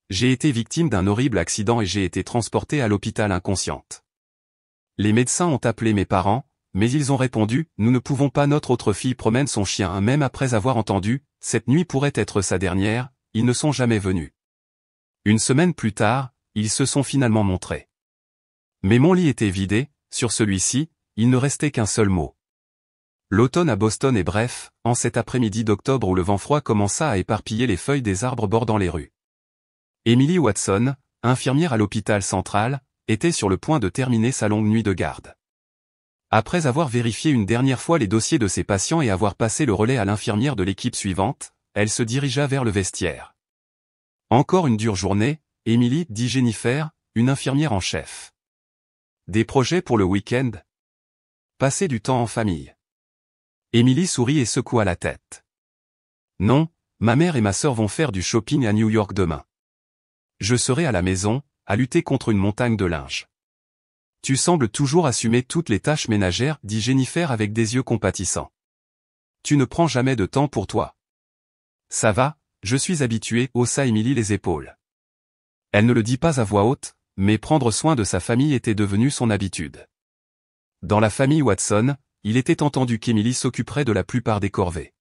J'ai été victime d'un horrible accident et j'ai été transportée à l'hôpital inconsciente. Les médecins ont appelé mes parents, mais ils ont répondu, nous ne pouvons pas, notre autre fille promène son chien, même après avoir entendu, cette nuit pourrait être sa dernière, ils ne sont jamais venus. Une semaine plus tard, ils se sont finalement montrés. Mais mon lit était vidé, sur celui-ci, il ne restait qu'un seul mot. L'automne à Boston est bref, en cet après-midi d'octobre où le vent froid commença à éparpiller les feuilles des arbres bordant les rues. Emily Watson, infirmière à l'hôpital central, était sur le point de terminer sa longue nuit de garde. Après avoir vérifié une dernière fois les dossiers de ses patients et avoir passé le relais à l'infirmière de l'équipe suivante, elle se dirigea vers le vestiaire. Encore une dure journée, Emily, dit Jennifer, une infirmière en chef. Des projets pour le week-end? Passer du temps en famille. Emily sourit et secoua la tête. Non, ma mère et ma sœur vont faire du shopping à New York demain. Je serai à la maison, à lutter contre une montagne de linge. Tu sembles toujours assumer toutes les tâches ménagères, dit Jennifer avec des yeux compatissants. Tu ne prends jamais de temps pour toi. Ça va, je suis habituée, haussa Emily les épaules. Elle ne le dit pas à voix haute, mais prendre soin de sa famille était devenu son habitude. Dans la famille Watson, il était entendu qu'Emily s'occuperait de la plupart des corvées.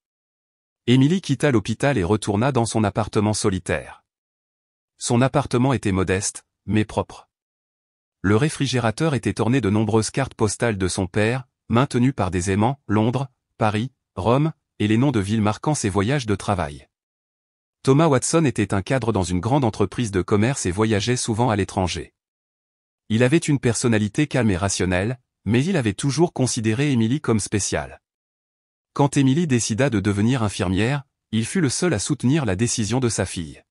Emily quitta l'hôpital et retourna dans son appartement solitaire. Son appartement était modeste, mais propre. Le réfrigérateur était orné de nombreuses cartes postales de son père, maintenues par des aimants, Londres, Paris, Rome, et les noms de villes marquant ses voyages de travail. Thomas Watson était un cadre dans une grande entreprise de commerce et voyageait souvent à l'étranger. Il avait une personnalité calme et rationnelle, mais il avait toujours considéré Emily comme spéciale. Quand Emily décida de devenir infirmière, il fut le seul à soutenir la décision de sa fille.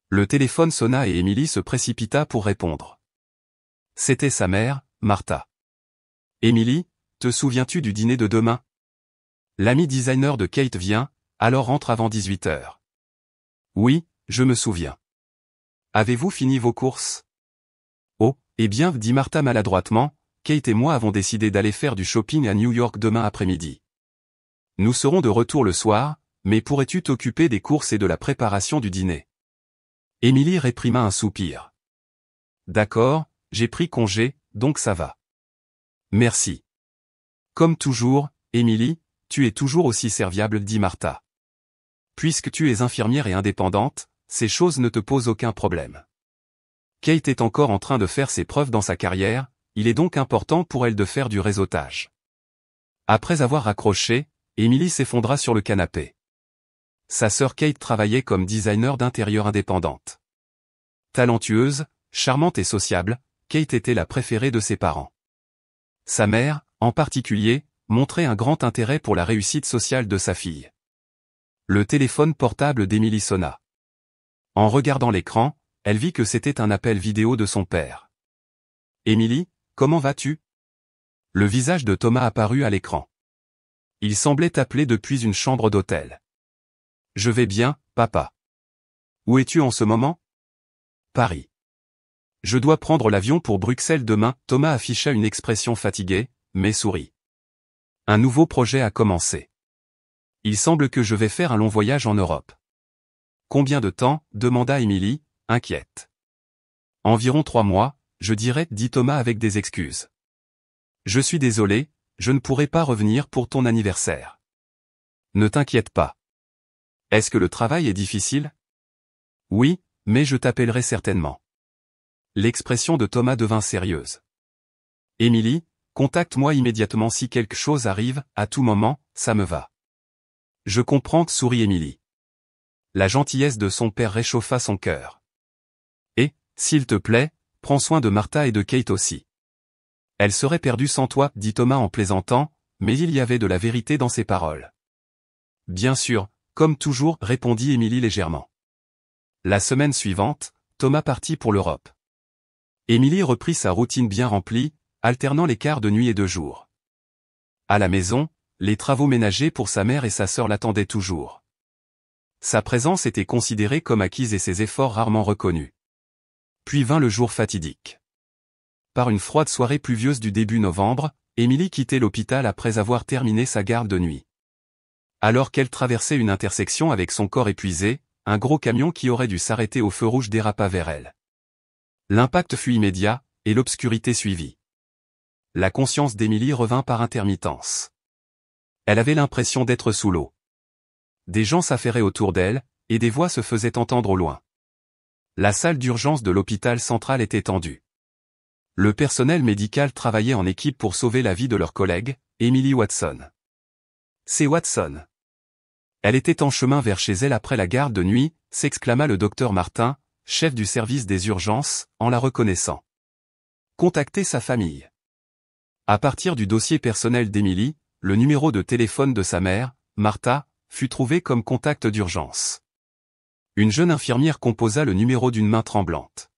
Le téléphone sonna et Emily se précipita pour répondre. C'était sa mère, Martha. Emily, te souviens-tu du dîner de demain? L'ami designer de Kate vient, alors rentre avant 18h. Oui, je me souviens. Avez-vous fini vos courses? Oh, eh bien, dit Martha maladroitement, Kate et moi avons décidé d'aller faire du shopping à New York demain après-midi. Nous serons de retour le soir, mais pourrais-tu t'occuper des courses et de la préparation du dîner? Emily réprima un soupir. D'accord, j'ai pris congé, donc ça va. Merci. Comme toujours, Emily, tu es toujours aussi serviable, dit Martha. Puisque tu es infirmière et indépendante, ces choses ne te posent aucun problème. Kate est encore en train de faire ses preuves dans sa carrière, il est donc important pour elle de faire du réseautage. Après avoir raccroché, Emily s'effondra sur le canapé. Sa sœur Kate travaillait comme designer d'intérieur indépendante. Talentueuse, charmante et sociable, Kate était la préférée de ses parents. Sa mère, en particulier, montrait un grand intérêt pour la réussite sociale de sa fille. Le téléphone portable d'Emily sonna. En regardant l'écran, elle vit que c'était un appel vidéo de son père. « Emily, comment vas-tu » Le visage de Thomas apparut à l'écran. Il semblait appeler depuis une chambre d'hôtel. « Je vais bien, papa. »« Où es-tu en ce moment ?»« Paris. »« Je dois prendre l'avion pour Bruxelles demain. » Thomas afficha une expression fatiguée, mais sourit. « Un nouveau projet a commencé. Il semble que je vais faire un long voyage en Europe. »« Combien de temps ?» demanda Emily, inquiète. « Environ 3 mois, je dirais, dit Thomas avec des excuses. « Je suis désolé, je ne pourrai pas revenir pour ton anniversaire. »« Ne t'inquiète pas. Est-ce que le travail est difficile ? » ?»« Oui, mais je t'appellerai certainement. » L'expression de Thomas devint sérieuse. « Emily, contacte-moi immédiatement si quelque chose arrive, à tout moment, ça me va. » « Je comprends, sourit Emily. La gentillesse de son père réchauffa son cœur. « Et, s'il te plaît, prends soin de Martha et de Kate aussi. »« Elle serait perdue sans toi, dit Thomas en plaisantant, mais il y avait de la vérité dans ses paroles. »« Bien sûr, comme toujours, répondit Emily légèrement. La semaine suivante, Thomas partit pour l'Europe. Emily reprit sa routine bien remplie, alternant les quarts de nuit et de jour. À la maison, les travaux ménagers pour sa mère et sa sœur l'attendaient toujours. Sa présence était considérée comme acquise et ses efforts rarement reconnus. Puis vint le jour fatidique. Par une froide soirée pluvieuse du début novembre, Emily quittait l'hôpital après avoir terminé sa garde de nuit. Alors qu'elle traversait une intersection avec son corps épuisé, un gros camion qui aurait dû s'arrêter au feu rouge dérapa vers elle. L'impact fut immédiat, et l'obscurité suivit. La conscience d'Emily revint par intermittence. Elle avait l'impression d'être sous l'eau. Des gens s'affairaient autour d'elle, et des voix se faisaient entendre au loin. La salle d'urgence de l'hôpital central était tendue. Le personnel médical travaillait en équipe pour sauver la vie de leur collègue, Emily Watson. C'est Watson. Elle était en chemin vers chez elle après la garde de nuit, s'exclama le docteur Martin, chef du service des urgences, en la reconnaissant. Contactez sa famille. À partir du dossier personnel d'Emily, le numéro de téléphone de sa mère, Martha, fut trouvé comme contact d'urgence. Une jeune infirmière composa le numéro d'une main tremblante.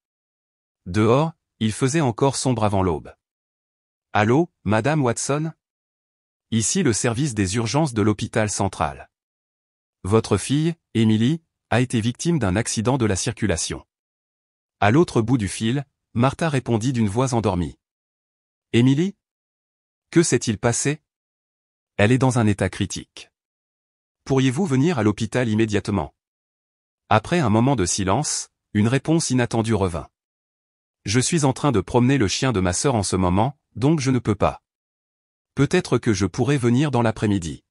Dehors, il faisait encore sombre avant l'aube. « Allô, Madame Watson ? Ici le service des urgences de l'hôpital central. Votre fille, Emily, a été victime d'un accident de la circulation. » À l'autre bout du fil, Martha répondit d'une voix endormie. « Emily ? Que s'est-il passé ? Elle est dans un état critique. Pourriez-vous venir à l'hôpital immédiatement ? » Après un moment de silence, une réponse inattendue revint. « Je suis en train de promener le chien de ma sœur en ce moment, donc je ne peux pas. Peut-être que je pourrai venir dans l'après-midi. »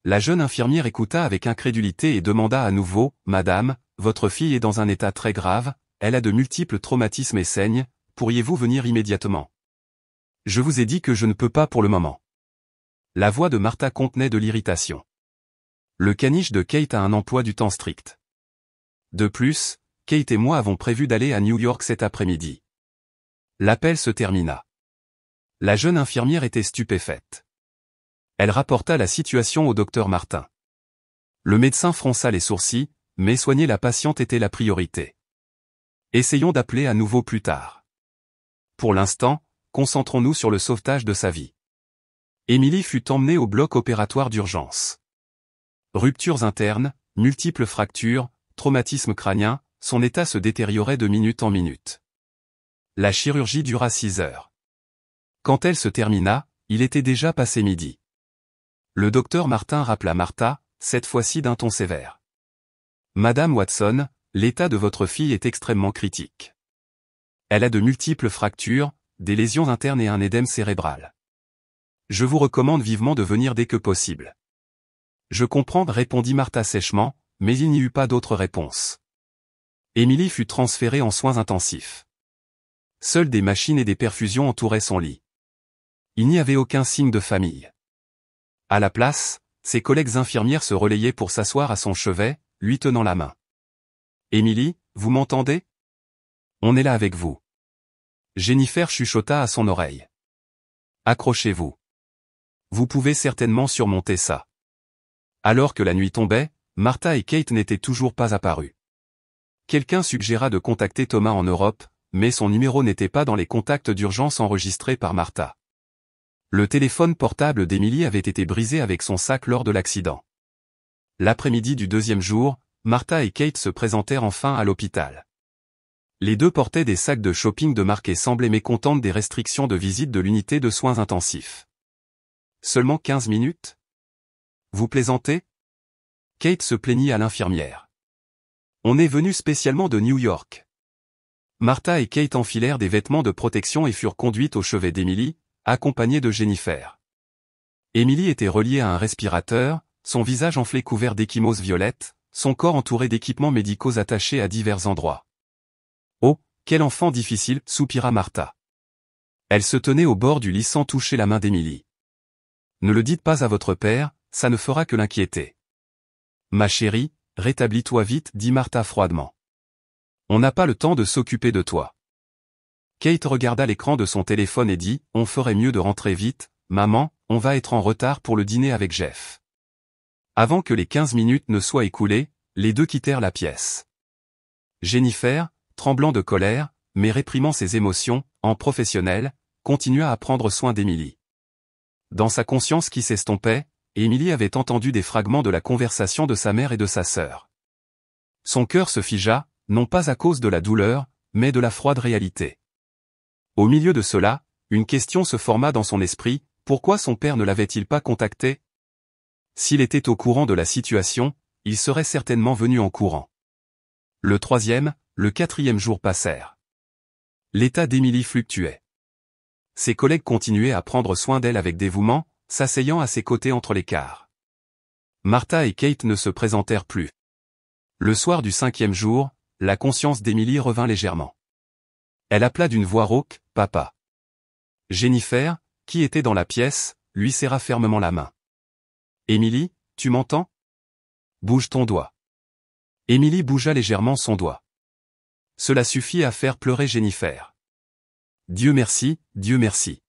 La jeune infirmière écouta avec incrédulité et demanda à nouveau, « Madame, votre fille est dans un état très grave, elle a de multiples traumatismes et saigne, pourriez-vous venir immédiatement ? » « Je vous ai dit que je ne peux pas pour le moment. » La voix de Martha contenait de l'irritation. Le caniche de Kate a un emploi du temps strict. De plus, Kate et moi avons prévu d'aller à New York cet après-midi. L'appel se termina. La jeune infirmière était stupéfaite. Elle rapporta la situation au docteur Martin. Le médecin fronça les sourcils, mais soigner la patiente était la priorité. Essayons d'appeler à nouveau plus tard. Pour l'instant, concentrons-nous sur le sauvetage de sa vie. Emily fut emmenée au bloc opératoire d'urgence. Ruptures internes, multiples fractures, traumatisme crânien, son état se détériorait de minute en minute. La chirurgie dura 6 heures. Quand elle se termina, il était déjà passé midi. Le docteur Martin rappela Martha, cette fois-ci d'un ton sévère. « Madame Watson, l'état de votre fille est extrêmement critique. Elle a de multiples fractures, des lésions internes et un édème cérébral. Je vous recommande vivement de venir dès que possible. » Je comprends, répondit Martha sèchement, mais il n'y eut pas d'autre réponse. Emily fut transférée en soins intensifs. Seules des machines et des perfusions entouraient son lit. Il n'y avait aucun signe de famille. À la place, ses collègues infirmières se relayaient pour s'asseoir à son chevet, lui tenant la main. « Emily, vous m'entendez ? On est là avec vous. » Jennifer chuchota à son oreille. « Accrochez-vous. Vous pouvez certainement surmonter ça. » Alors que la nuit tombait, Martha et Kate n'étaient toujours pas apparues. Quelqu'un suggéra de contacter Thomas en Europe, mais son numéro n'était pas dans les contacts d'urgence enregistrés par Martha. Le téléphone portable d'Emily avait été brisé avec son sac lors de l'accident. L'après-midi du deuxième jour, Martha et Kate se présentèrent enfin à l'hôpital. Les deux portaient des sacs de shopping de marque et semblaient mécontentes des restrictions de visite de l'unité de soins intensifs. « Seulement 15 minutes ? Vous plaisantez ? » Kate se plaignit à l'infirmière. « On est venu spécialement de New York. » Martha et Kate enfilèrent des vêtements de protection et furent conduites au chevet d'Emily, accompagnée de Jennifer. Emily était reliée à un respirateur, son visage enflé couvert d'ecchymoses violettes, son corps entouré d'équipements médicaux attachés à divers endroits. « Oh, quel enfant difficile !» soupira Martha. Elle se tenait au bord du lit sans toucher la main d'Emily. « Ne le dites pas à votre père, ça ne fera que l'inquiéter. »« Ma chérie, rétablis-toi vite » dit Martha froidement. « On n'a pas le temps de s'occuper de toi. » Kate regarda l'écran de son téléphone et dit, « On ferait mieux de rentrer vite, maman, on va être en retard pour le dîner avec Jeff. » Avant que les 15 minutes ne soient écoulées, les deux quittèrent la pièce. Jennifer, tremblant de colère, mais réprimant ses émotions, en professionnelle, continua à prendre soin d'Emily. Dans sa conscience qui s'estompait, Emily avait entendu des fragments de la conversation de sa mère et de sa sœur. Son cœur se figea, non pas à cause de la douleur, mais de la froide réalité. Au milieu de cela, une question se forma dans son esprit, pourquoi son père ne l'avait-il pas contacté ? S'il était au courant de la situation, il serait certainement venu en courant. Le troisième, le quatrième jour passèrent. L'état d'Émilie fluctuait. Ses collègues continuaient à prendre soin d'elle avec dévouement, s'asseyant à ses côtés entre les quarts. Martha et Kate ne se présentèrent plus. Le soir du cinquième jour, la conscience d'Émilie revint légèrement. Elle appela d'une voix rauque, « Papa ». Jennifer, qui était dans la pièce, lui serra fermement la main. « Émilie, tu m'entends ? Bouge ton doigt. » Émilie bougea légèrement son doigt. Cela suffit à faire pleurer Jennifer. « Dieu merci, Dieu merci. »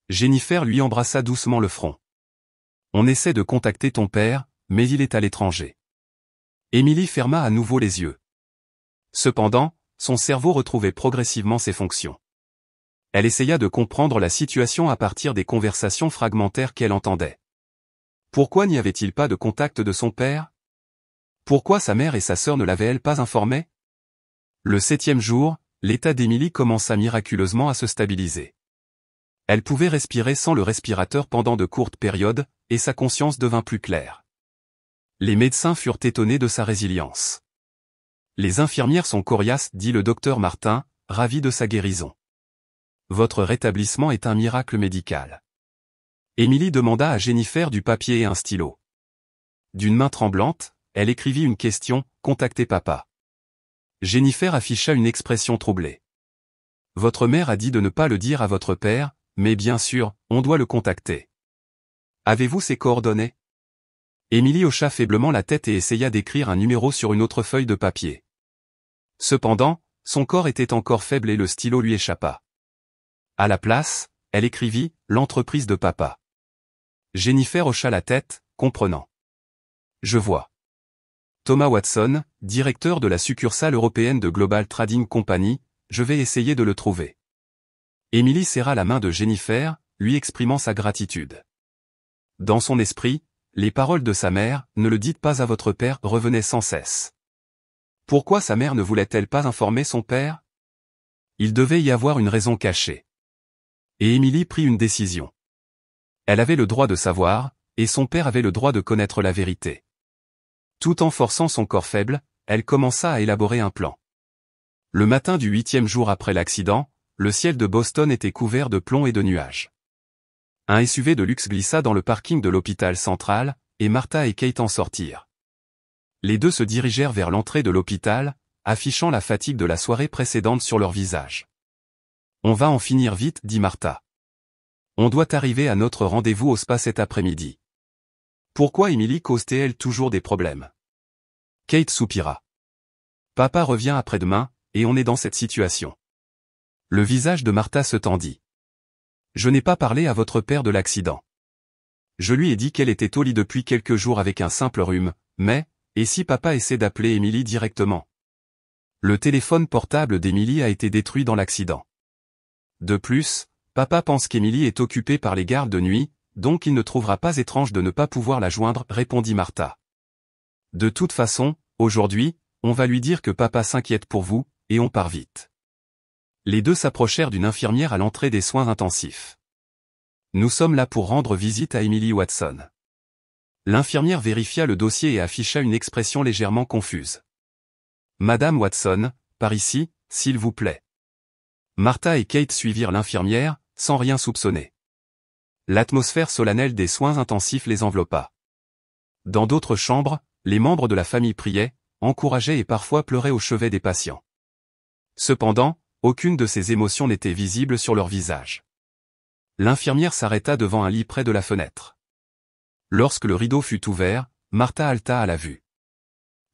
Jennifer lui embrassa doucement le front. « On essaie de contacter ton père, mais il est à l'étranger. » Émilie ferma à nouveau les yeux. Cependant, son cerveau retrouvait progressivement ses fonctions. Elle essaya de comprendre la situation à partir des conversations fragmentaires qu'elle entendait. Pourquoi n'y avait-il pas de contact de son père? Pourquoi sa mère et sa sœur ne l'avaient-elles pas informé? Le septième jour, l'état d'Émilie commença miraculeusement à se stabiliser. Elle pouvait respirer sans le respirateur pendant de courtes périodes, et sa conscience devint plus claire. Les médecins furent étonnés de sa résilience. Les infirmières sont coriaces, dit le docteur Martin, ravi de sa guérison. Votre rétablissement est un miracle médical. Émilie demanda à Jennifer du papier et un stylo. D'une main tremblante, elle écrivit une question, contactez papa. Jennifer afficha une expression troublée. Votre mère a dit de ne pas le dire à votre père, mais bien sûr, on doit le contacter. Avez-vous ses coordonnées? Émilie hocha faiblement la tête et essaya d'écrire un numéro sur une autre feuille de papier. Cependant, son corps était encore faible et le stylo lui échappa. À la place, elle écrivit « L'entreprise de papa ». Jennifer hocha la tête, comprenant. Je vois. Thomas Watson, directeur de la succursale européenne de Global Trading Company, je vais essayer de le trouver. Émilie serra la main de Jennifer, lui exprimant sa gratitude. Dans son esprit, les paroles de sa mère, ne le dites pas à votre père, revenaient sans cesse. Pourquoi sa mère ne voulait-elle pas informer son père? Il devait y avoir une raison cachée. Et Émilie prit une décision. Elle avait le droit de savoir, et son père avait le droit de connaître la vérité. Tout en forçant son corps faible, elle commença à élaborer un plan. Le matin du 8e jour après l'accident, le ciel de Boston était couvert de plomb et de nuages. Un SUV de luxe glissa dans le parking de l'hôpital central, et Martha et Kate en sortirent. Les deux se dirigèrent vers l'entrée de l'hôpital, affichant la fatigue de la soirée précédente sur leur visage. On va en finir vite, dit Martha. On doit arriver à notre rendez-vous au spa cet après-midi. Pourquoi Émilie cause-t-elle toujours des problèmes? Kate soupira. Papa revient après-demain, et on est dans cette situation. Le visage de Martha se tendit. Je n'ai pas parlé à votre père de l'accident. Je lui ai dit qu'elle était au lit depuis quelques jours avec un simple rhume, mais, et si papa essaie d'appeler Émilie directement? Le téléphone portable d'Émilie a été détruit dans l'accident. De plus, papa pense qu'Émilie est occupée par les gardes de nuit, donc il ne trouvera pas étrange de ne pas pouvoir la joindre, répondit Martha. De toute façon, aujourd'hui, on va lui dire que papa s'inquiète pour vous, et on part vite. Les deux s'approchèrent d'une infirmière à l'entrée des soins intensifs. Nous sommes là pour rendre visite à Emily Watson. L'infirmière vérifia le dossier et afficha une expression légèrement confuse. Madame Watson, par ici, s'il vous plaît. Martha et Kate suivirent l'infirmière, sans rien soupçonner. L'atmosphère solennelle des soins intensifs les enveloppa. Dans d'autres chambres, les membres de la famille priaient, encourageaient et parfois pleuraient au chevet des patients. Cependant, aucune de ces émotions n'était visible sur leur visage. L'infirmière s'arrêta devant un lit près de la fenêtre. Lorsque le rideau fut ouvert, Martha halta à la vue.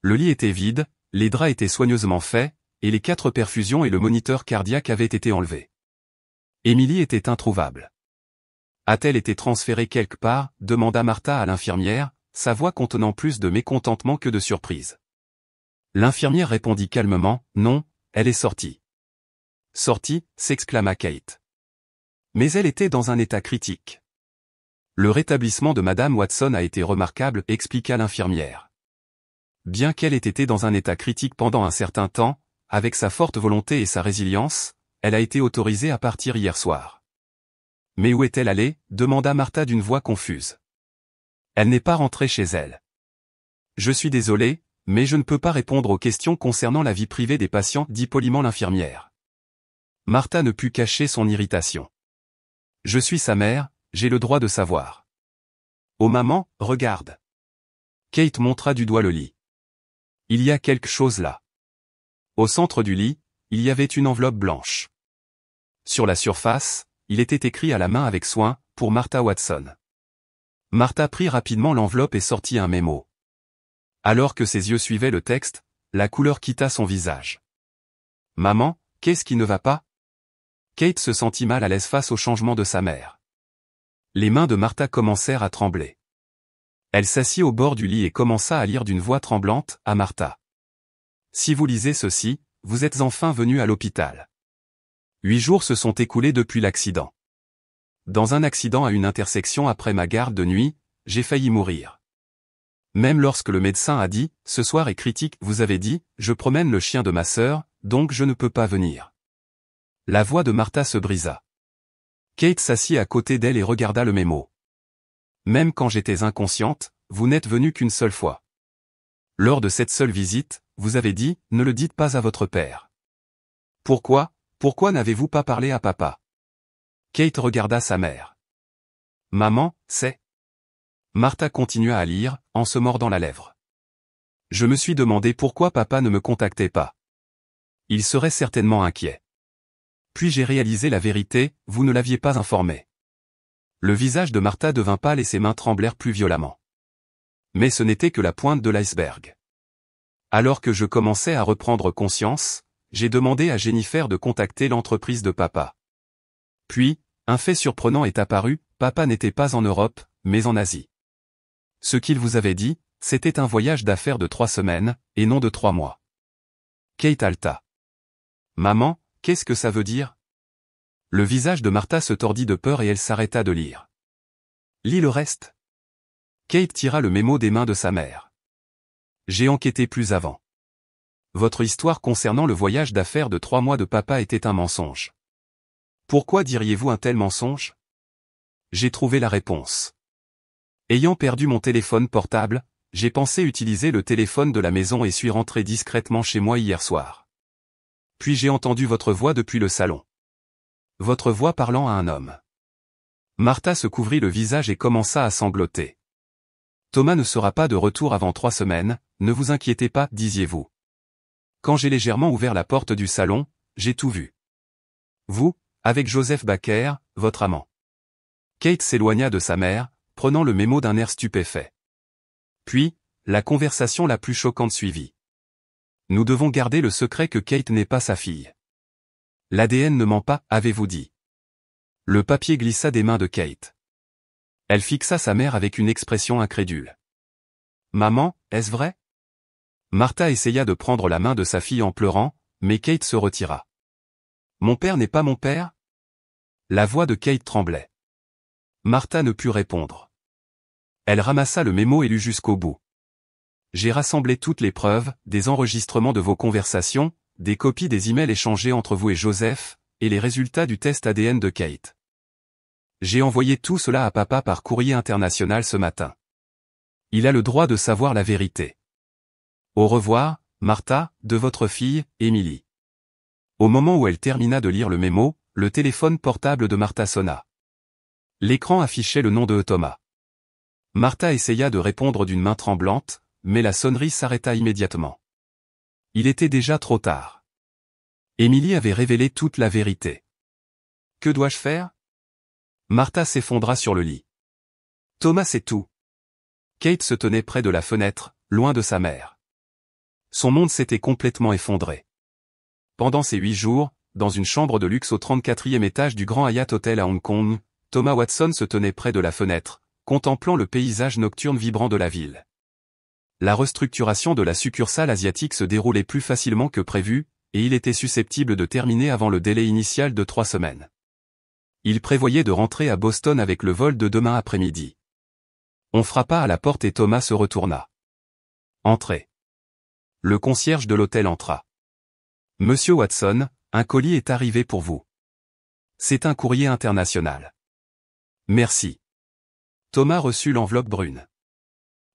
Le lit était vide, les draps étaient soigneusement faits, et les 4 perfusions et le moniteur cardiaque avaient été enlevés. Émilie était introuvable. A-t-elle été transférée quelque part, demanda Martha à l'infirmière, sa voix contenant plus de mécontentement que de surprise. L'infirmière répondit calmement, non, elle est sortie. Sortie, s'exclama Kate. Mais elle était dans un état critique. Le rétablissement de Madame Watson a été remarquable, expliqua l'infirmière. Bien qu'elle ait été dans un état critique pendant un certain temps, avec sa forte volonté et sa résilience, elle a été autorisée à partir hier soir. Mais où est-elle allée? Demanda Martha d'une voix confuse. Elle n'est pas rentrée chez elle. Je suis désolé, mais je ne peux pas répondre aux questions concernant la vie privée des patients, dit poliment l'infirmière. Martha ne put cacher son irritation. Je suis sa mère, j'ai le droit de savoir. Oh maman, regarde. Kate montra du doigt le lit. Il y a quelque chose là. Au centre du lit, il y avait une enveloppe blanche. Sur la surface, il était écrit à la main avec soin, pour Martha Watson. Martha prit rapidement l'enveloppe et sortit un mémo. Alors que ses yeux suivaient le texte, la couleur quitta son visage. Maman, qu'est-ce qui ne va pas? Kate se sentit mal à l'aise face au changement de sa mère. Les mains de Martha commencèrent à trembler. Elle s'assit au bord du lit et commença à lire d'une voix tremblante, à Martha. Si vous lisez ceci, vous êtes enfin venu à l'hôpital. 8 jours se sont écoulés depuis l'accident. Dans un accident à une intersection après ma garde de nuit, j'ai failli mourir. Même lorsque le médecin a dit, ce soir est critique, vous avez dit, je promène le chien de ma sœur, donc je ne peux pas venir. La voix de Martha se brisa. Kate s'assit à côté d'elle et regarda le mémo. Même quand j'étais inconsciente, vous n'êtes venue qu'une seule fois. Lors de cette seule visite, vous avez dit, ne le dites pas à votre père. Pourquoi n'avez-vous pas parlé à papa? Kate regarda sa mère. Maman, c'est... Martha continua à lire, en se mordant la lèvre. Je me suis demandé pourquoi papa ne me contactait pas. Il serait certainement inquiet. Puis j'ai réalisé la vérité, vous ne l'aviez pas informé. Le visage de Martha devint pâle et ses mains tremblèrent plus violemment. Mais ce n'était que la pointe de l'iceberg. Alors que je commençais à reprendre conscience, j'ai demandé à Jennifer de contacter l'entreprise de papa. Puis, un fait surprenant est apparu, papa n'était pas en Europe, mais en Asie. Ce qu'il vous avait dit, c'était un voyage d'affaires de 3 semaines, et non de 3 mois. Kate halta. Maman, qu'est-ce que ça veut dire? Le visage de Martha se tordit de peur et elle s'arrêta de lire. Lis le reste. Kate tira le mémo des mains de sa mère. J'ai enquêté plus avant. Votre histoire concernant le voyage d'affaires de 3 mois de papa était un mensonge. Pourquoi diriez-vous un tel mensonge? J'ai trouvé la réponse. Ayant perdu mon téléphone portable, j'ai pensé utiliser le téléphone de la maison et suis rentré discrètement chez moi hier soir. Puis j'ai entendu votre voix depuis le salon. Votre voix parlant à un homme. Martha se couvrit le visage et commença à sangloter. Thomas ne sera pas de retour avant 3 semaines, ne vous inquiétez pas, disiez-vous. Quand j'ai légèrement ouvert la porte du salon, j'ai tout vu. Vous, avec Joseph Baker, votre amant. Kate s'éloigna de sa mère, prenant le mémo d'un air stupéfait. Puis, la conversation la plus choquante suivit. Nous devons garder le secret que Kate n'est pas sa fille. L'ADN ne ment pas, avez-vous dit. Le papier glissa des mains de Kate. Elle fixa sa mère avec une expression incrédule. Maman, est-ce vrai? Martha essaya de prendre la main de sa fille en pleurant, mais Kate se retira. Mon père n'est pas mon père? La voix de Kate tremblait. Martha ne put répondre. Elle ramassa le mémo et lut jusqu'au bout. J'ai rassemblé toutes les preuves, des enregistrements de vos conversations, des copies des emails échangés entre vous et Joseph, et les résultats du test ADN de Kate. J'ai envoyé tout cela à papa par courrier international ce matin. Il a le droit de savoir la vérité. Au revoir, Martha, de votre fille, Emily. Au moment où elle termina de lire le mémo, le téléphone portable de Martha sonna. L'écran affichait le nom de Thomas. Martha essaya de répondre d'une main tremblante, mais la sonnerie s'arrêta immédiatement. Il était déjà trop tard. Emily avait révélé toute la vérité. Que dois-je faire? Martha s'effondra sur le lit. Thomas sait tout. Kate se tenait près de la fenêtre, loin de sa mère. Son monde s'était complètement effondré. Pendant ces 8 jours, dans une chambre de luxe au 34e étage du Grand Hyatt Hotel à Hong Kong, Thomas Watson se tenait près de la fenêtre, contemplant le paysage nocturne vibrant de la ville. La restructuration de la succursale asiatique se déroulait plus facilement que prévu, et il était susceptible de terminer avant le délai initial de 3 semaines. Il prévoyait de rentrer à Boston avec le vol de demain après-midi. On frappa à la porte et Thomas se retourna. Entrez. Le concierge de l'hôtel entra. Monsieur Watson, un colis est arrivé pour vous. C'est un courrier international. Merci. Thomas reçut l'enveloppe brune.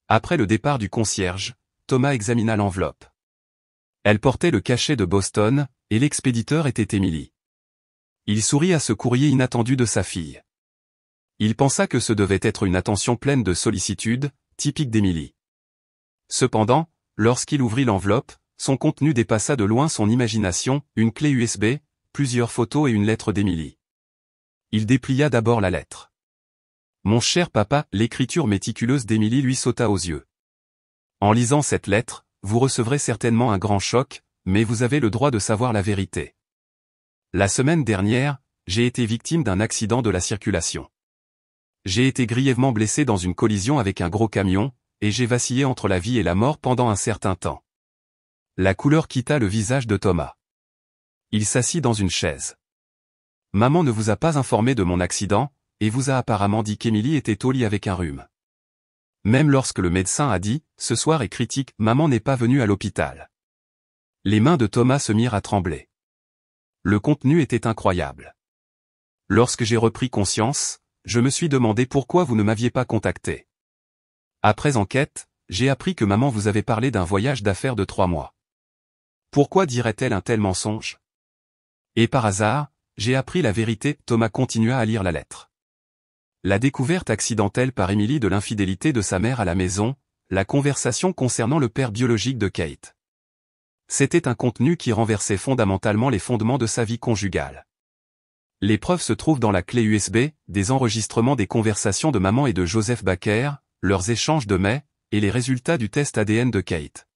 Après le départ du concierge, Thomas examina l'enveloppe. Elle portait le cachet de Boston, et l'expéditeur était Emily. Il sourit à ce courrier inattendu de sa fille. Il pensa que ce devait être une attention pleine de sollicitude, typique d'Emily. Cependant, lorsqu'il ouvrit l'enveloppe, son contenu dépassa de loin son imagination, une clé USB, plusieurs photos et une lettre d'Emily. Il déplia d'abord la lettre. Mon cher papa, l'écriture méticuleuse d'Emily lui sauta aux yeux. En lisant cette lettre, vous recevrez certainement un grand choc, mais vous avez le droit de savoir la vérité. La semaine dernière, j'ai été victime d'un accident de la circulation. J'ai été grièvement blessé dans une collision avec un gros camion, et j'ai vacillé entre la vie et la mort pendant un certain temps. La couleur quitta le visage de Thomas. Il s'assit dans une chaise. Maman ne vous a pas informé de mon accident, et vous a apparemment dit qu'Emily était au lit avec un rhume. Même lorsque le médecin a dit, ce soir est critique, maman n'est pas venue à l'hôpital. Les mains de Thomas se mirent à trembler. Le contenu était incroyable. Lorsque j'ai repris conscience, je me suis demandé pourquoi vous ne m'aviez pas contacté. Après enquête, j'ai appris que maman vous avait parlé d'un voyage d'affaires de 3 mois. Pourquoi dirait-elle un tel mensonge? Et par hasard, j'ai appris la vérité. Thomas continua à lire la lettre. La découverte accidentelle par Emily de l'infidélité de sa mère à la maison, la conversation concernant le père biologique de Kate. C'était un contenu qui renversait fondamentalement les fondements de sa vie conjugale. Les preuves se trouvent dans la clé USB, des enregistrements des conversations de maman et de Joseph Baker, leurs échanges de mai, et les résultats du test ADN de Kate.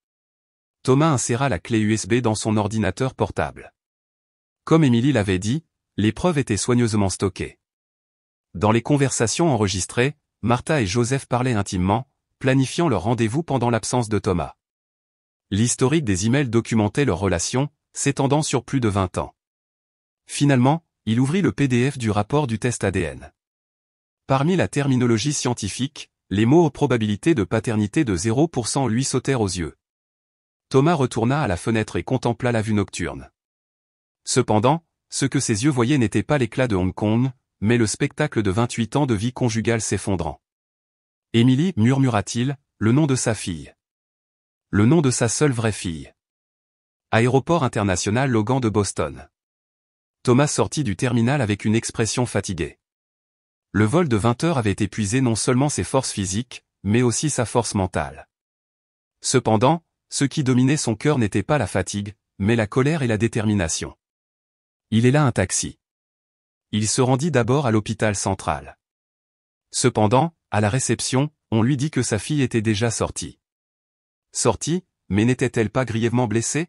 Thomas inséra la clé USB dans son ordinateur portable. Comme Emily l'avait dit, les preuves étaient soigneusement stockées. Dans les conversations enregistrées, Martha et Joseph parlaient intimement, planifiant leur rendez-vous pendant l'absence de Thomas. L'historique des emails documentait leur relation, s'étendant sur plus de 20 ans. Finalement, il ouvrit le PDF du rapport du test ADN. Parmi la terminologie scientifique, les mots aux probabilités de paternité de 0% lui sautèrent aux yeux. Thomas retourna à la fenêtre et contempla la vue nocturne. Cependant, ce que ses yeux voyaient n'était pas l'éclat de Hong Kong, mais le spectacle de 28 ans de vie conjugale s'effondrant. Emily, murmura-t-il, le nom de sa fille. Le nom de sa seule vraie fille. Aéroport international Logan de Boston. Thomas sortit du terminal avec une expression fatiguée. Le vol de 20 heures avait épuisé non seulement ses forces physiques, mais aussi sa force mentale. Cependant, ce qui dominait son cœur n'était pas la fatigue, mais la colère et la détermination. Il est là un taxi. Il se rendit d'abord à l'hôpital central. Cependant, à la réception, on lui dit que sa fille était déjà sortie. Sortie, mais n'était-elle pas grièvement blessée?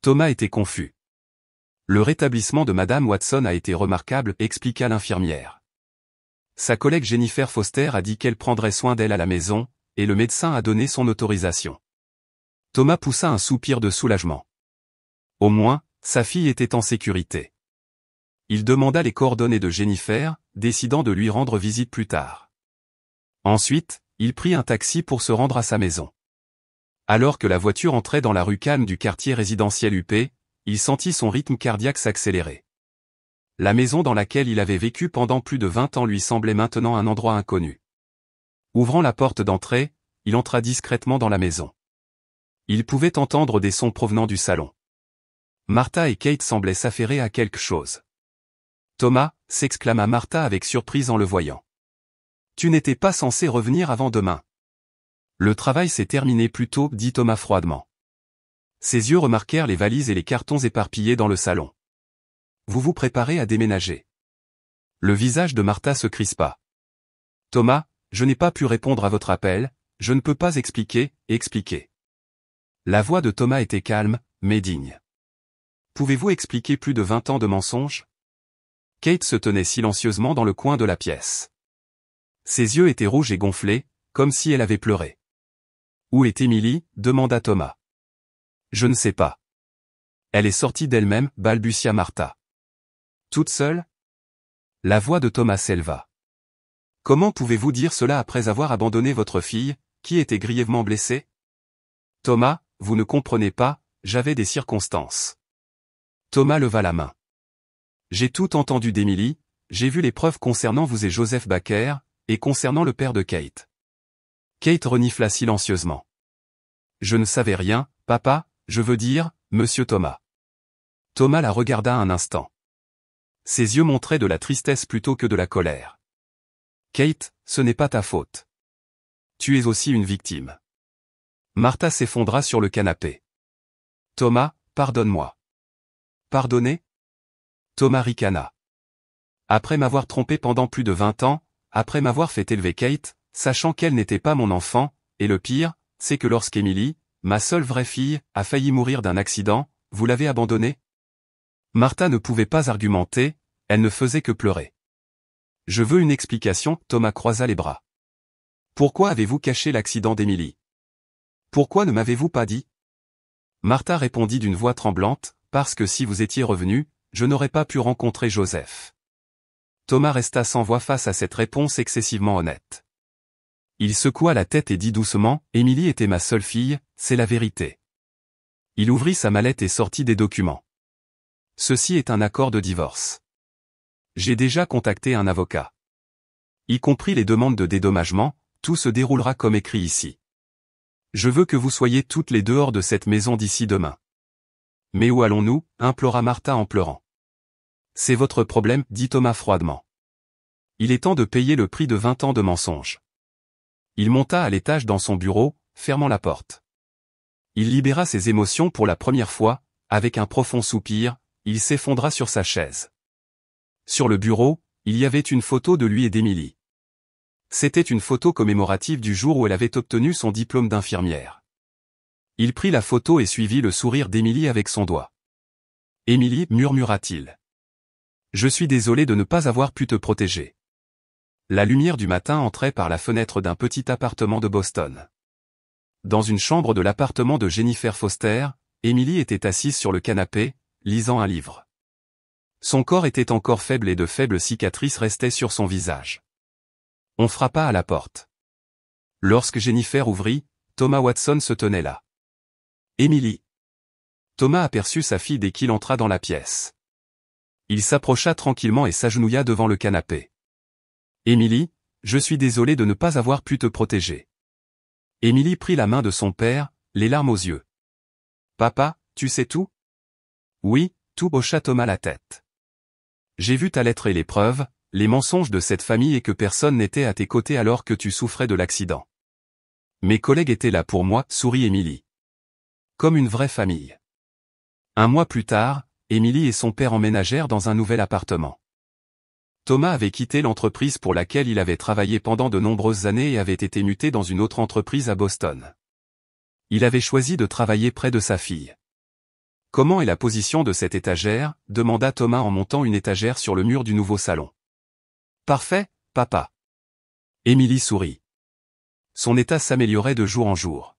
Thomas était confus. Le rétablissement de Madame Watson a été remarquable, expliqua l'infirmière. Sa collègue Jennifer Foster a dit qu'elle prendrait soin d'elle à la maison, et le médecin a donné son autorisation. Thomas poussa un soupir de soulagement. Au moins, sa fille était en sécurité. Il demanda les coordonnées de Jennifer, décidant de lui rendre visite plus tard. Ensuite, il prit un taxi pour se rendre à sa maison. Alors que la voiture entrait dans la rue calme du quartier résidentiel UP, il sentit son rythme cardiaque s'accélérer. La maison dans laquelle il avait vécu pendant plus de 20 ans lui semblait maintenant un endroit inconnu. Ouvrant la porte d'entrée, il entra discrètement dans la maison. Il pouvait entendre des sons provenant du salon. Martha et Kate semblaient s'affairer à quelque chose. Thomas, s'exclama Martha avec surprise en le voyant. Tu n'étais pas censé revenir avant demain. Le travail s'est terminé plus tôt, dit Thomas froidement. Ses yeux remarquèrent les valises et les cartons éparpillés dans le salon. Vous vous préparez à déménager. Le visage de Martha se crispa. Thomas, je n'ai pas pu répondre à votre appel, je ne peux pas expliquer. La voix de Thomas était calme, mais digne. Pouvez-vous expliquer plus de 20 ans de mensonges? Kate se tenait silencieusement dans le coin de la pièce. Ses yeux étaient rouges et gonflés, comme si elle avait pleuré. Où est Emily? Demanda Thomas. Je ne sais pas. Elle est sortie d'elle-même, balbutia Martha. Toute seule? La voix de Thomas s'éleva. Comment pouvez-vous dire cela après avoir abandonné votre fille, qui était grièvement blessée? Thomas, vous ne comprenez pas, j'avais des circonstances. Thomas leva la main. J'ai tout entendu d'Emily, j'ai vu les preuves concernant vous et Joseph Baker, et concernant le père de Kate. Kate renifla silencieusement. Je ne savais rien, papa, je veux dire, monsieur Thomas. Thomas la regarda un instant. Ses yeux montraient de la tristesse plutôt que de la colère. Kate, ce n'est pas ta faute. Tu es aussi une victime. Martha s'effondra sur le canapé. Thomas, pardonne-moi. Pardonner? Thomas ricana. Après m'avoir trompé pendant plus de 20 ans, après m'avoir fait élever Kate, sachant qu'elle n'était pas mon enfant, et le pire, c'est que lorsqu'Emily, ma seule vraie fille, a failli mourir d'un accident, vous l'avez abandonnée? Martha ne pouvait pas argumenter, elle ne faisait que pleurer. Je veux une explication, Thomas croisa les bras. Pourquoi avez-vous caché l'accident d'Emily? Pourquoi ne m'avez-vous pas dit? Martha répondit d'une voix tremblante, parce que si vous étiez revenu, je n'aurais pas pu rencontrer Joseph. Thomas resta sans voix face à cette réponse excessivement honnête. Il secoua la tête et dit doucement, Emily était ma seule fille, c'est la vérité. Il ouvrit sa mallette et sortit des documents. Ceci est un accord de divorce. J'ai déjà contacté un avocat. Y compris les demandes de dédommagement, tout se déroulera comme écrit ici. Je veux que vous soyez toutes les dehors de cette maison d'ici demain. Mais où allons-nous? Implora Martha en pleurant. C'est votre problème, dit Thomas froidement. Il est temps de payer le prix de 20 ans de mensonges. Il monta à l'étage dans son bureau, fermant la porte. Il libéra ses émotions pour la première fois, avec un profond soupir, il s'effondra sur sa chaise. Sur le bureau, il y avait une photo de lui et d'Emily. C'était une photo commémorative du jour où elle avait obtenu son diplôme d'infirmière. Il prit la photo et suivit le sourire d'Emily avec son doigt. « Emily, murmura-t-il. Je suis désolé de ne pas avoir pu te protéger. » La lumière du matin entrait par la fenêtre d'un petit appartement de Boston. Dans une chambre de l'appartement de Jennifer Foster, Emily était assise sur le canapé, lisant un livre. Son corps était encore faible et de faibles cicatrices restaient sur son visage. On frappa à la porte. Lorsque Jennifer ouvrit, Thomas Watson se tenait là. « Emily. » Thomas aperçut sa fille dès qu'il entra dans la pièce. Il s'approcha tranquillement et s'agenouilla devant le canapé. « Emily, je suis désolé de ne pas avoir pu te protéger. » Emily prit la main de son père, les larmes aux yeux. « Papa, tu sais tout? » « Oui, tout, hocha Thomas la tête. J'ai vu ta lettre et les preuves, les mensonges de cette famille et que personne n'était à tes côtés alors que tu souffrais de l'accident. Mes collègues étaient là pour moi, sourit Emily. Comme une vraie famille. Un mois plus tard, Emily et son père emménagèrent dans un nouvel appartement. Thomas avait quitté l'entreprise pour laquelle il avait travaillé pendant de nombreuses années et avait été muté dans une autre entreprise à Boston. Il avait choisi de travailler près de sa fille. « Comment est la position de cette étagère » demanda Thomas en montant une étagère sur le mur du nouveau salon. « Parfait, papa. » Emily sourit. Son état s'améliorait de jour en jour.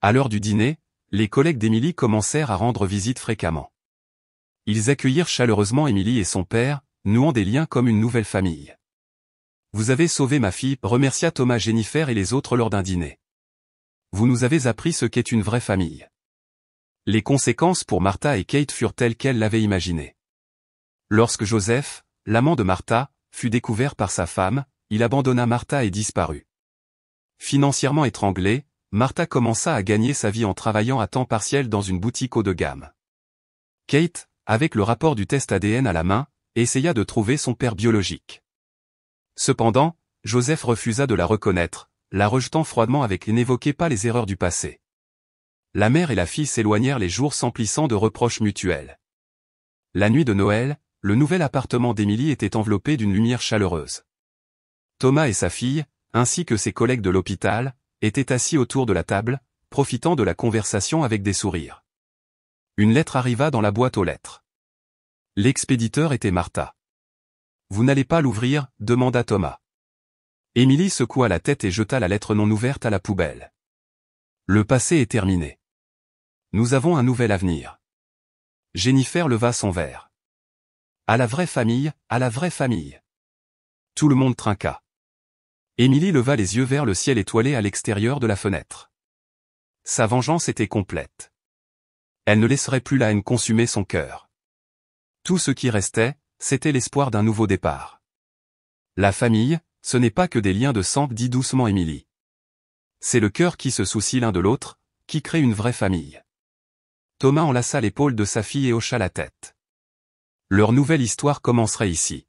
À l'heure du dîner, les collègues d'Emily commencèrent à rendre visite fréquemment. Ils accueillirent chaleureusement Emily et son père, nouant des liens comme une nouvelle famille. « Vous avez sauvé ma fille » remercia Thomas Jennifer et les autres lors d'un dîner. « Vous nous avez appris ce qu'est une vraie famille. » Les conséquences pour Martha et Kate furent telles qu'elles l'avaient imaginé. Lorsque Joseph, l'amant de Martha, fut découvert par sa femme, il abandonna Martha et disparut. Financièrement étranglée, Martha commença à gagner sa vie en travaillant à temps partiel dans une boutique haut de gamme. Kate, avec le rapport du test ADN à la main, essaya de trouver son père biologique. Cependant, Joseph refusa de la reconnaître, la rejetant froidement avec « n'évoquez pas les erreurs du passé ». La mère et la fille s'éloignèrent les jours s'emplissant de reproches mutuels. La nuit de Noël, le nouvel appartement d'Emily était enveloppé d'une lumière chaleureuse. Thomas et sa fille, ainsi que ses collègues de l'hôpital, étaient assis autour de la table, profitant de la conversation avec des sourires. Une lettre arriva dans la boîte aux lettres. L'expéditeur était Martha. « Vous n'allez pas l'ouvrir » demanda Thomas. Emily secoua la tête et jeta la lettre non ouverte à la poubelle. Le passé est terminé. Nous avons un nouvel avenir. Jennifer leva son verre. À la vraie famille, à la vraie famille. Tout le monde trinqua. Emily leva les yeux vers le ciel étoilé à l'extérieur de la fenêtre. Sa vengeance était complète. Elle ne laisserait plus la haine consumer son cœur. Tout ce qui restait, c'était l'espoir d'un nouveau départ. La famille, ce n'est pas que des liens de sang, dit doucement Emily. C'est le cœur qui se soucie l'un de l'autre, qui crée une vraie famille. Thomas enlaça l'épaule de sa fille et hocha la tête. Leur nouvelle histoire commencerait ici.